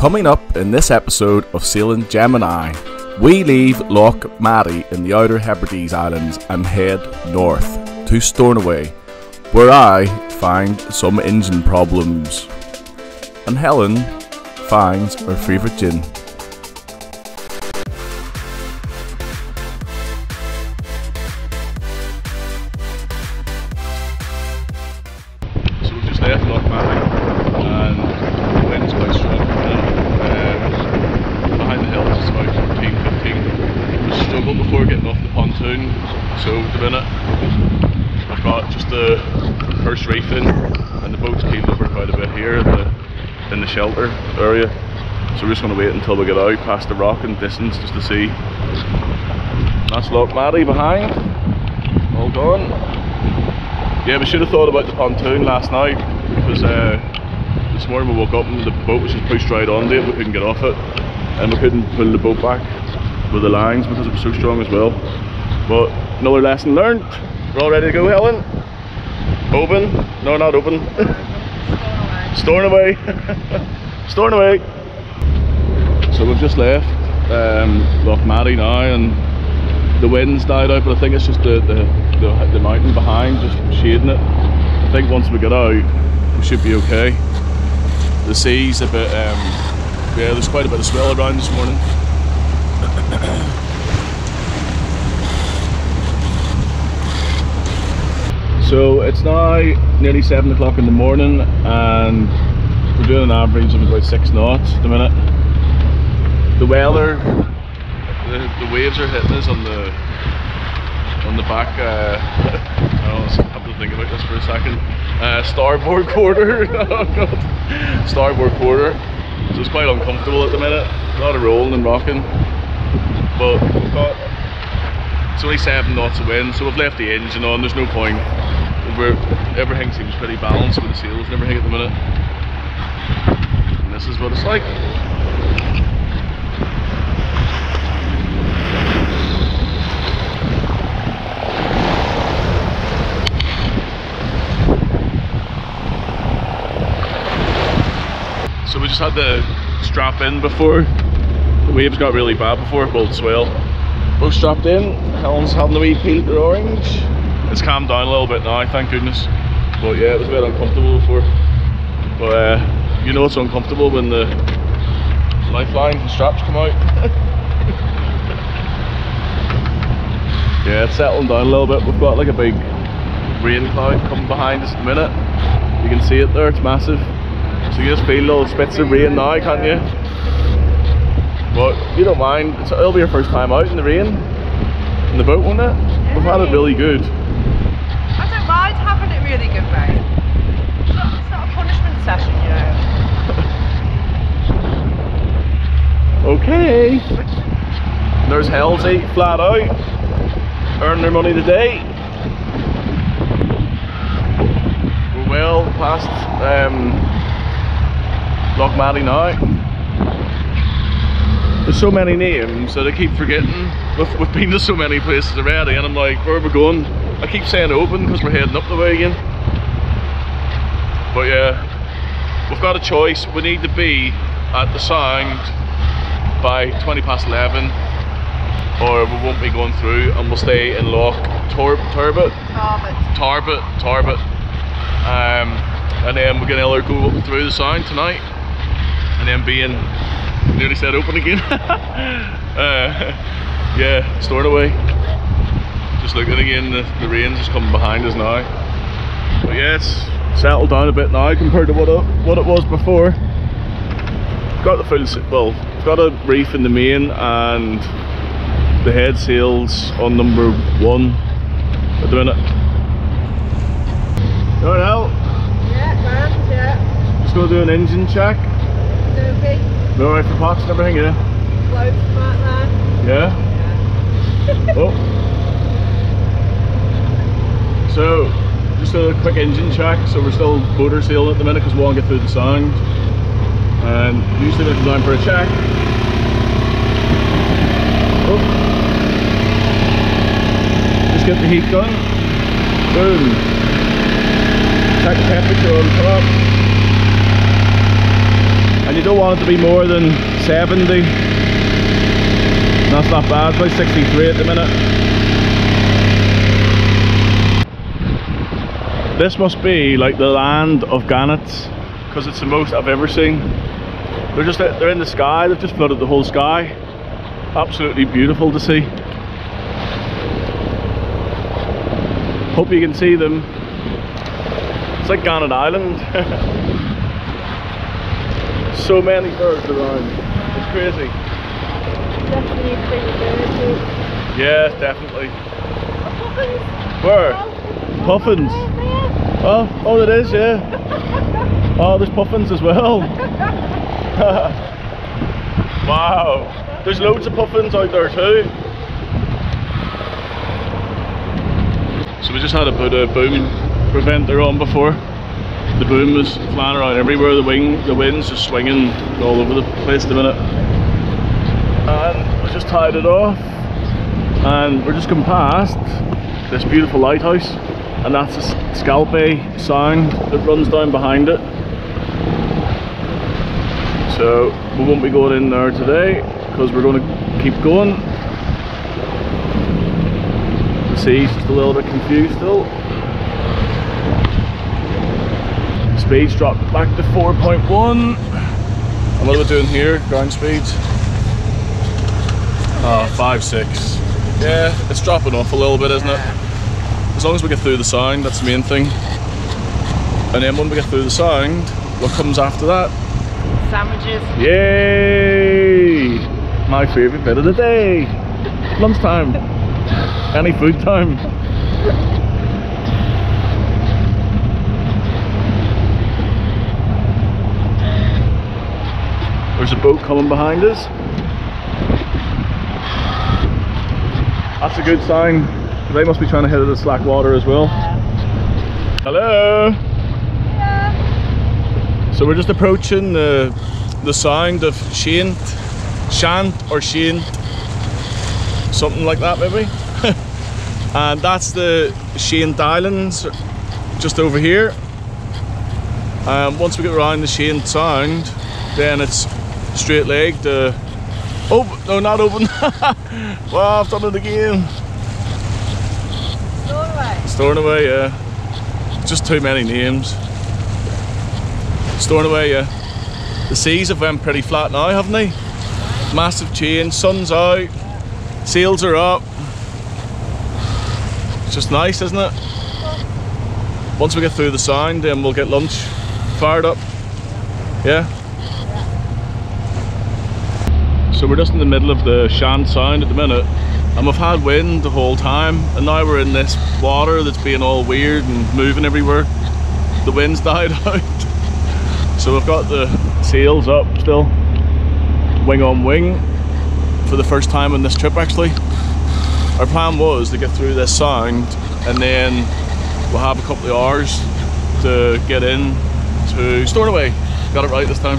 Coming up in this episode of Sailing Gemini, we leave Lochmaddy in the outer Hebrides Islands and head north to Stornoway, where I find some engine problems, and Helen finds her favourite gin. So we've just left Lochmaddy and the wind's quite strong. Behind the hills it's about 14-15. We struggled before getting off the pontoon, so at the minute I've got just the first reef in and the boat's keeled over quite a bit here in the shelter area. So we're just going to wait until we get out past the rock and distance just to see. That's Lochmaddy behind, all gone. Yeah, we should have thought about the pontoon last night because this morning we woke up and the boat was just pushed right onto it. We couldn't get off it and we couldn't pull the boat back with the lines because it was so strong as well. But another lesson learned. We're all ready to go, Helen? Open? No, not open. Stornoway. Stornoway. So we've just left Lochmaddy now, and the wind's died out, but I think it's just the mountain behind just shading it. I think once we get out, we should be okay. The sea's a bit, yeah, there's quite a bit of swell around this morning. So it's now nearly 7 o'clock in the morning and we're doing an average of about 6 knots at the minute. The weather, the waves are hitting us on the back, I have to think about this for a second, starboard quarter. Oh God. Starboard quarter, so it's quite uncomfortable at the minute, a lot of rolling and rocking, but we've got, it's only 7 knots of wind, so we've left the engine on, there's no point. Everything seems pretty balanced with the sails and everything at the minute. And this is what it's like. So we just had to strap in before. The waves got really bad before, both swell. Both strapped in. Helen's having a wee peel at the orange. It's calmed down a little bit now, thank goodness. But yeah, it was a bit uncomfortable before. But you know it's uncomfortable when the lifeline and straps come out. Yeah, it's settling down a little bit. We've got like a big rain cloud coming behind us at the minute. You can see it there, it's massive. So you just feel little spits of rain now, can't you? But you don't mind, it'll be your first time out in the rain. In the boat, won't it? We've had it really good. I don't mind having it really good, mate. It's not a punishment session, you know. Okay. And there's Halsey, flat out, earning their money today. We're well past Lochmaddy now. There's so many names that I keep forgetting. We've been to so many places already and I'm like, where are we going? I keep saying open because we're heading up the way again. But yeah, we've got a choice. We need to be at the Sound by 11 or we won't be going through and we'll stay in Tarbet. And then we're going to either go up through the Sound tonight and then be in, nearly said open again. Yeah, Stornoway. Just looking again, the rain's just coming behind us now. But yeah, it's settled down a bit now compared to what it was before. Got the full, well, got a reef in the main and the head sails on number 1 at the minute. Alright, Al? Yeah, grand, yeah. Just gonna do an engine check. Okay. You alright for pots and everything, yeah? Floats, smart lad. Yeah? Oh. So, just a quick engine check. So we're still motor sailing at the minute because we want to get through the Sound. And usually we come down for a check. Oh. Just get the heat gun. Boom. Check the temperature on top. and you don't want it to be more than 70. That's not bad, it's like 63 at the minute. This must be like the land of gannets, because it's the most I've ever seen. They're in the sky, they've just flooded the whole sky. Absolutely beautiful to see. Hope you can see them. It's like Gannet Island. So many birds around. It's crazy. Definitely a big bird. Yeah, definitely. Puffins. Where? Puffins? Oh, it is, yeah. Oh, there's puffins as well. Wow. There's loads of puffins out there too. So we just had to put a boom preventer on before. The boom was flying around everywhere. The wind's just swinging all over the place at the minute. And we just tied it off. And we're just going past this beautiful lighthouse. And that's the Scalpe Sound that runs down behind it. So we won't be going in there today because we're going to keep going. The sea's just a little bit confused still. Speeds dropped back to 4.1. And what are we doing here? Ground speeds? 5.6. Yeah, it's dropping off a little bit, isn't it? As long as we get through the sound, that's the main thing. And then when we get through the sound, what comes after that? Sandwiches. Yay! My favourite bit of the day. Lunchtime. Any food time. There's a boat coming behind us. That's a good sign. They must be trying to hit the slack water as well. Hello. Yeah. So we're just approaching the sound of Shant or Shant, something like that maybe. And that's the Shant Islands just over here. Once we get around the Shant Sound, then it's straight leg to open. No, not open. Wow, I've done it again. Stornoway, yeah. Just too many names. Stornoway, yeah. The seas have went pretty flat now, haven't they? Massive change, sun's out, sails are up. It's just nice, isn't it? Once we get through the sound, then we'll get lunch fired up. Yeah? So we're just in the middle of the Shant Sound at the minute. And we've had wind the whole time, and now we're in this water that's being all weird and moving everywhere. The wind's died out. So we've got the sails up still, wing on wing, for the first time on this trip actually. Our plan was to get through this sound, and then we'll have a couple of hours to get in to Stornoway. Got it right this time.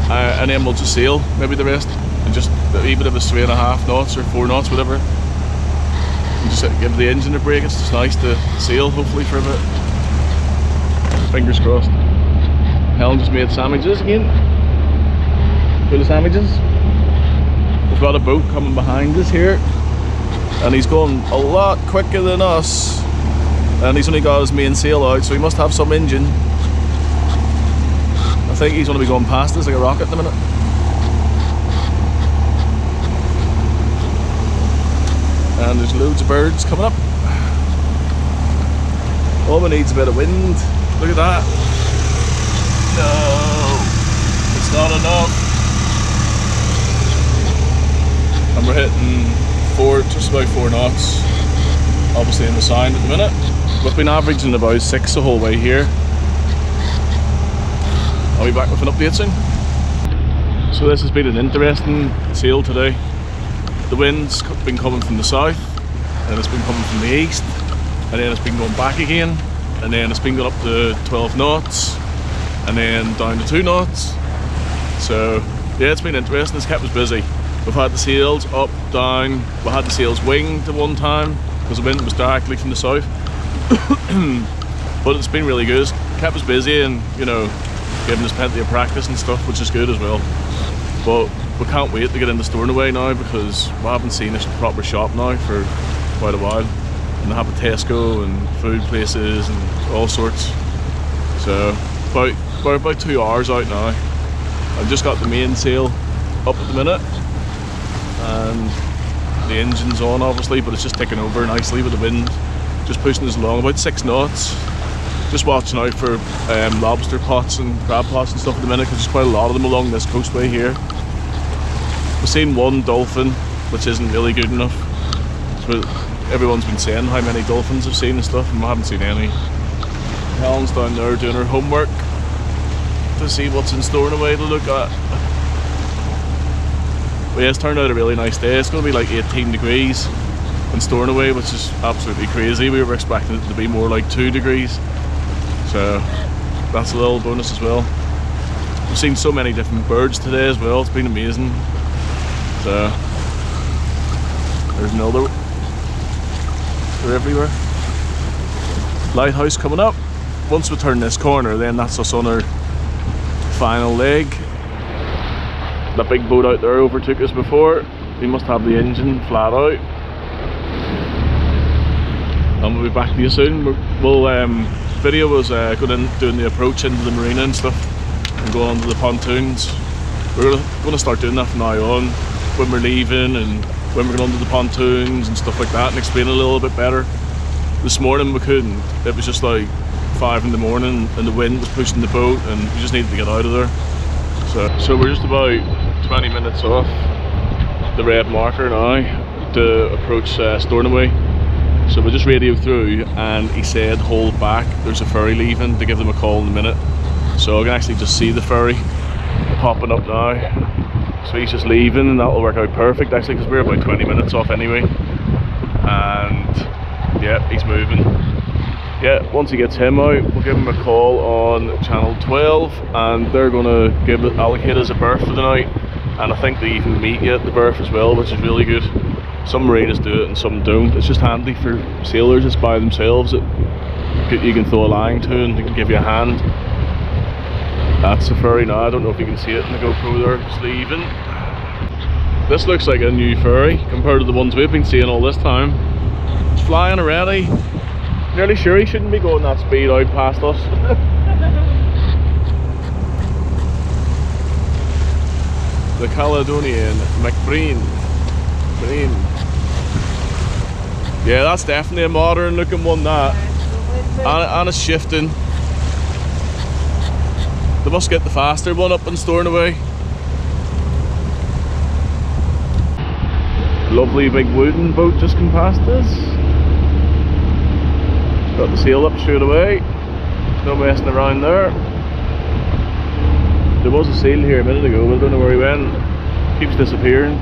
And then we'll just sail, maybe the rest. And just, even if it's 3.5 knots or 4 knots, whatever, you just give the engine a break. It's just nice to sail, hopefully, for a bit. Fingers crossed. Helen just made sandwiches again. Full of sandwiches. We've got a boat coming behind us here, and he's going a lot quicker than us. And he's only got his main sail out, so he must have some engine. I think he's going to be going past us like a rocket in a minute. And there's loads of birds coming up. All we need is a bit of wind. Look at that. No, it's not enough. And we're hitting just about 4 knots, obviously in the sound at the minute. We've been averaging about 6 the whole way here. I'll be back with an update soon. So this has been an interesting sail today. The wind's been coming from the south, and it's been coming from the east, and then it's been going back again, and then it's been going up to 12 knots, and then down to 2 knots. So yeah, it's been interesting. It's kept us busy. We've had the sails up, down. We had the sails winged at one time because the wind was directly from the south. But it's been really good. It's kept us busy, and you know, giving us plenty of practice and stuff, which is good as well. But we can't wait to get into Stornoway now, because we haven't seen a proper shop now for quite a while. And they have a Tesco and food places and all sorts. So about 2 hours out now. I've just got the mainsail up at the minute, and the engine's on obviously, but it's just ticking over nicely with the wind just pushing us along, about 6 knots. Just watching out for lobster pots and crab pots and stuff at the minute, because there's quite a lot of them along this coastway here. We've seen one dolphin, which isn't really good enough. So everyone's been saying how many dolphins I've seen and stuff, and we haven't seen any. Helen's down there doing her homework to see what's in Stornoway to look at. But yeah, it's turned out a really nice day. It's going to be like 18 degrees in Stornoway, which is absolutely crazy. We were expecting it to be more like 2 degrees. So that's a little bonus as well. We've seen so many different birds today as well. It's been amazing. So there's another. They're everywhere. Lighthouse coming up. Once we turn this corner, then that's us on our final leg. That big boat out there overtook us before. We must have the engine flat out. And we'll be back to you soon. Video was going in doing the approach into the marina and stuff, and going onto the pontoons. We're going to start doing that from now on, when we're leaving and when we're going onto the pontoons and stuff like that, and explain a little bit better. This morning we couldn't. It was just like 5 in the morning and the wind was pushing the boat, and we just needed to get out of there. So we're just about 20 minutes off the red marker now to approach Stornoway. So we just radioed through, and he said hold back, there's a ferry leaving, to give them a call in a minute. So I can actually just see the ferry popping up now. So he's just leaving, and that'll work out perfect actually, because we're about 20 minutes off anyway. And yeah, he's moving. Yeah, once he gets him out, we'll give him a call on channel 12, and they're going to allocate us a berth for the night. And I think they even meet you at the berth as well, which is really good. Some marinas do it and some don't. It's just handy for sailors that's by themselves that you can throw a line to and they can give you a hand. That's the ferry now. I don't know if you can see it in the GoPro there. It's leaving. This looks like a new ferry compared to the ones we've been seeing all this time. It's flying already. Nearly sure he shouldn't be going that speed out past us. The Caledonian McBreen. Yeah, that's definitely a modern looking one, that. And it's shifting. They must get the faster one up in Stornoway. Lovely big wooden boat just come past us. Got the sail up straight away. No messing around there. There was a sail here a minute ago, but I don't know where he went. Keeps disappearing.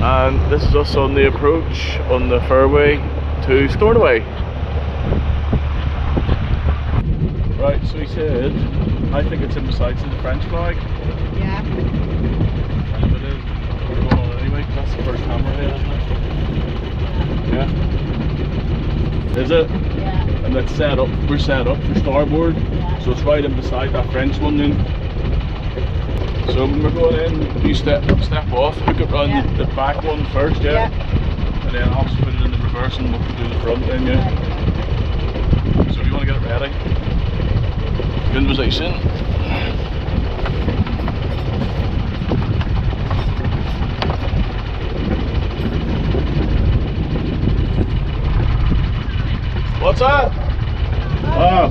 And this is us on the approach on the fairway to Stornoway. Right, so he said, I think it's in beside the French flag. Yeah. And it is. We're going on anyway, because that's the first hammerhead, isn't it? Yeah. Is it? Yeah. And that's set up, we're set up for starboard. Yeah. So it's right in beside that French one then. So when we're going in, you step off, hook it around the back one first, yeah? And then I'll just put it in the reverse and we'll do the front then, yeah? So if you want to get it ready, good position. What's that? Oh.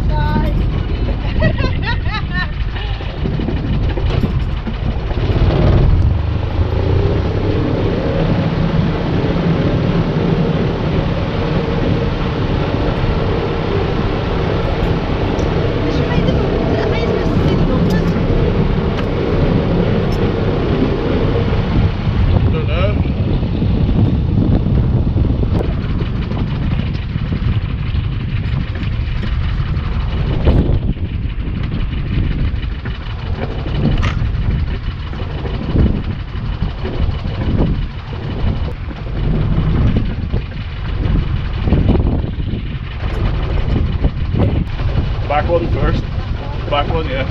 Back one first. Back one, yeah.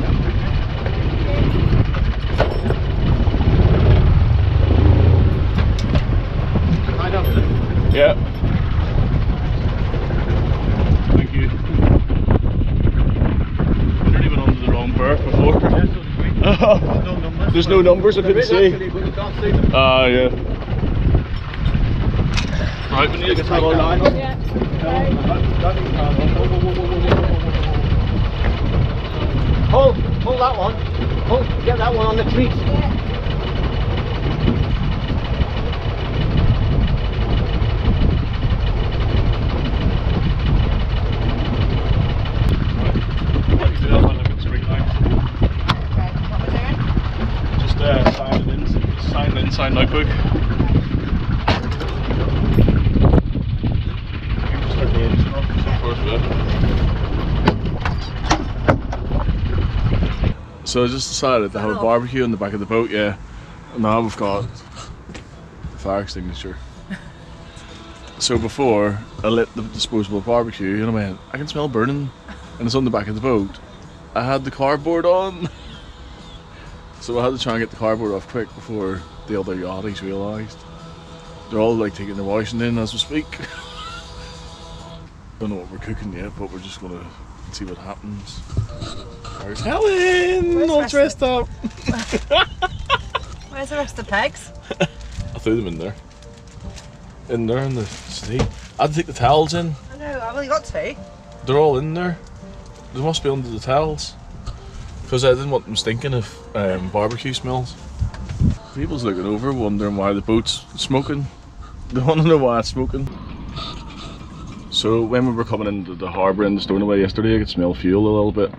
There's no numbers I couldn't see. Actually, but you can't see them. Ah, yeah. Right, we need to get that line up. Yeah. Pull that one. Get that one on the trees. Sign the inside notebook. Start the engine off first bit. So I just decided to have a barbecue in the back of the boat, yeah. And now we've got a fire extinguisher. So before I lit the disposable barbecue, you know what I mean? I can smell burning and it's on the back of the boat. I had the cardboard on. So I had to try and get the cardboard off quick before the other yachties realised. They're all like taking their washing in as we speak. Don't know what we're cooking yet, but we're just gonna see what happens. There's Helen, all dressed up. Where's the rest of the pegs? I threw them in there. In there in the sea. I had to take the towels in. I know, I've only got 2. They're all in there. They must be under the towels. Because I didn't want them stinking of barbecue smells. People's looking over, wondering why the boat's smoking. They want to know why it's smoking. So when we were coming into the harbour in the Stornoway yesterday, I could smell fuel a little bit.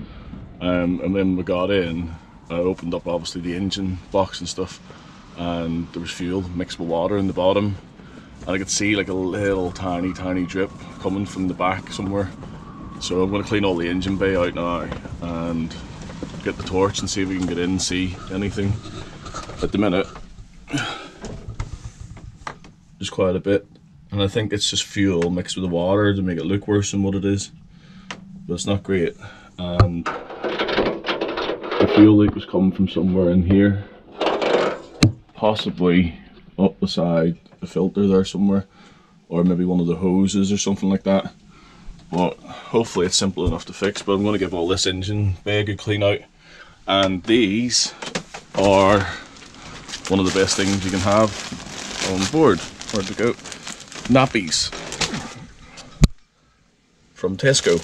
And when we got in, I opened up obviously the engine box and stuff, and there was fuel mixed with water in the bottom. And I could see like a little tiny drip coming from the back somewhere. So I'm going to clean all the engine bay out now and get the torch and see if we can get in and see anything. At the minute, there's quite a bit, and I think it's just fuel mixed with the water to make it look worse than what it is, but it's not great. And the fuel leak was coming from somewhere in here, possibly up beside the filter there somewhere, or maybe one of the hoses or something like that. But hopefully it's simple enough to fix. But I'm going to give all this engine bay a good clean out. And these are one of the best things you can have on board. Where'd they go? Nappies from Tesco.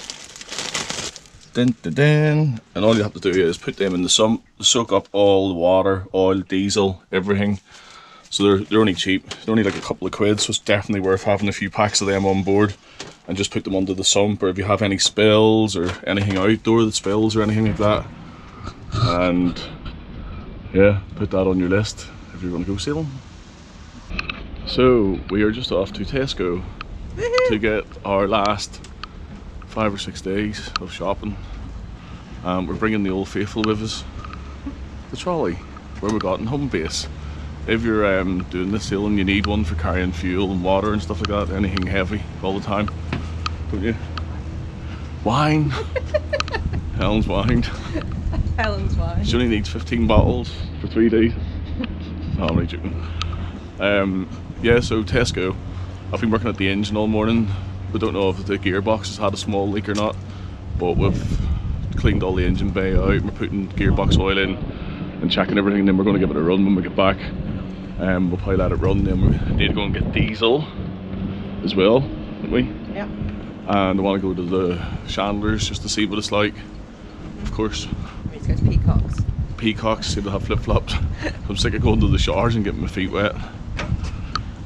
Dun, dun, dun. And all you have to do is put them in the sump, soak up all the water, oil, diesel, everything. So they're only cheap. They're only like a couple of quid, so it's definitely worth having a few packs of them on board. And just put them under the sump, or if you have any spills or anything outdoor that spills or anything like that. And yeah, put that on your list if you're going to go sailing. So we are just off to Tesco to get our last 5 or 6 days of shopping. We're bringing the old faithful with us. The trolley, where we got in home base. If you're doing this sailing, you need one for carrying fuel and water and stuff like that, anything heavy all the time, don't you? Wine. Helen's wine. Helen's wine. She only needs 15 bottles for 3 days. No, I'm only joking. Yeah, so Tesco. I've been working at the engine all morning. We don't know if the gearbox has had a small leak or not, but we've cleaned all the engine bay out. We're putting gearbox oil in and checking everything, then we're going to give it a run when we get back. We'll probably let it run, then we need to go and get diesel as well, don't we? Yeah. And I want to go to the Chandlers just to see what it's like, of course. We need to go to Peacock's. Peacocks, see if they have flip-flops. I'm sick of going to the showers and getting my feet wet.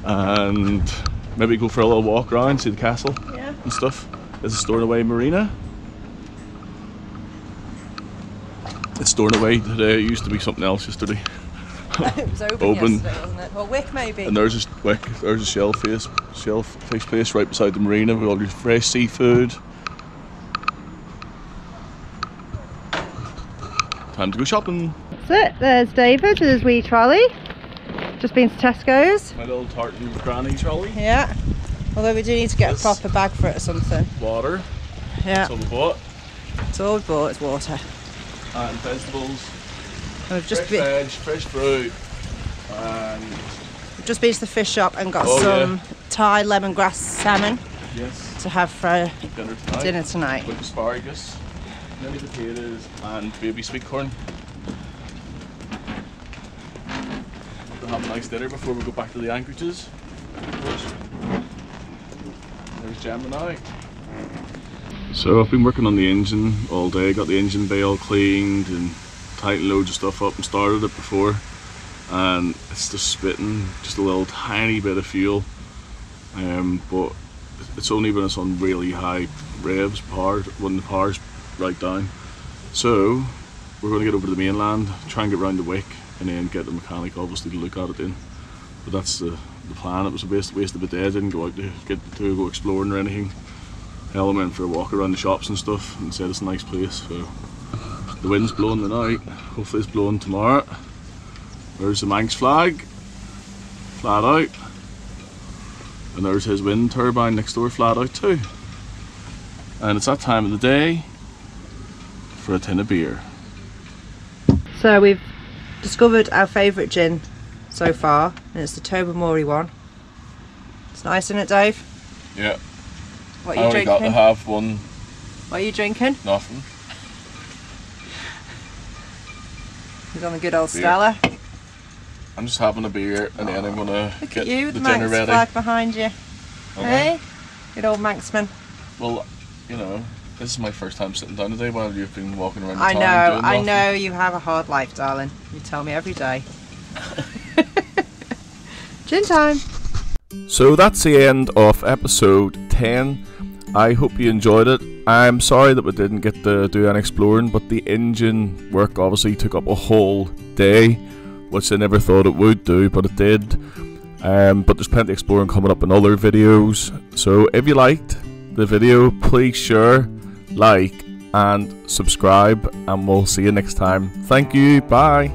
And maybe go for a little walk around, see the castle and stuff. This is Stornoway Marina. It's Stornoway today, it used to be something else yesterday. It was open yesterday, wasn't it? Well, Wick maybe. And there's a Wick, there's a shellfish place right beside the marina with all your fresh seafood. Time to go shopping. That's it, there's David with his wee trolley. Just been to Tesco's. My little tartan granny trolley. Yeah. Although we do need to get a proper bag for it or something. Water. Yeah. That's all we bought. It's all we bought, it's water. And vegetables. And we've just fresh veg, fresh fruit. And we've just been to the fish shop and got some Thai lemongrass salmon to have for dinner tonight. With asparagus, mini potatoes and baby sweet corn. have a nice dinner before we go back to the anchorages. There's Gemini. So I've been working on the engine all day, got the engine bay all cleaned and tightened loads of stuff up and started it before, and it's just spitting just a little tiny bit of fuel, but it's only when it's on really high revs, power, when the power's right down. So we're going to get over to the mainland, try and get round the Wick, and then get the mechanic obviously to look at it then. But that's the plan. It was a waste of a day. I didn't go out to go exploring or anything. Helen went for a walk around the shops and stuff and said it's a nice place. So the wind's blowing tonight, hopefully it's blowing tomorrow. There's the Manx flag, flat out. And there's his wind turbine next door, flat out too. And it's that time of the day for a tin of beer. So we've discovered our favourite gin so far, and it's the Tobermory one. It's nice, isn't it, Dave? Yeah. What are you drinking? I only got to have one. What are you drinking? Nothing. He's on the good old Beer. Stella. I'm just having a beer and then I'm gonna Look get at you, the the dinner Manx ready. flag behind you. Okay. Hey? Good old Manxman. Well, you know, this is my first time sitting down today while you've been walking around the I town know, doing I nothing. know you have a hard life, darling. You tell me every day. Gin time. So that's the end of episode 10. I hope you enjoyed it. I'm sorry that we didn't get to do any exploring, but the engine work obviously took up a whole day, which I never thought it would do, but it did. But there's plenty of exploring coming up in other videos. So if you liked the video, please share, like and subscribe, and we'll see you next time. Thank you, bye.